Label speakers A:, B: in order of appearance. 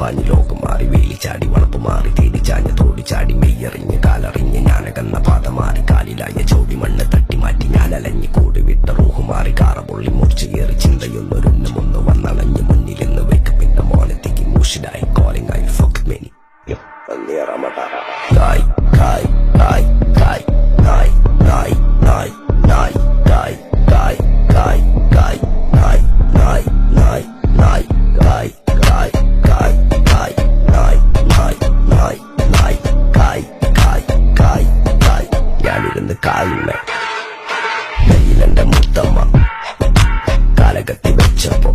A: പാഞ്ഞു ലോകം മാറി വേലി ചാടി വളപ്പ് മാറി തേടി ചാഞ്ഞ തോടി ചാടി മെയ്യറിഞ്ഞ് കാലറിഞ്ഞ് ഞാനകന്ന പാത മാറി കാലിലായ ചോടി മണ്ണ് തട്ടി മാറ്റി ഞാൻ അലഞ്ഞ് കൂടി വിട്ട റൂഹ് മാറി കാറ പൊള്ളി മൂർച്ചയേറി ചിന്തയൊന്നൊരുന്നുമൊന്ന് വന്നണഞ്ഞ് മുന്നിലിന്ന് വെക്ക് പിന്നെ മോനത്തേക്ക് മൂഷിലായി കോളിംഗ് ആയി ഫക്ക് മെനി കായ് കായ് കായ് കായ് നായ് നായ് നായ് നായ് കായ് കായ് കായ് കായ് നായ് നായ് നായ് നായ് കായ് കായ് കായ് കായ് നായ് നായ് നായ് നായ് കായ് കായ് കായ് കായ് ഞാനിരുന്ന് കായുന്ന കയ്യിലെന്റെ മുത്തമ്മ കാലകത്തി വെച്ചപ്പോ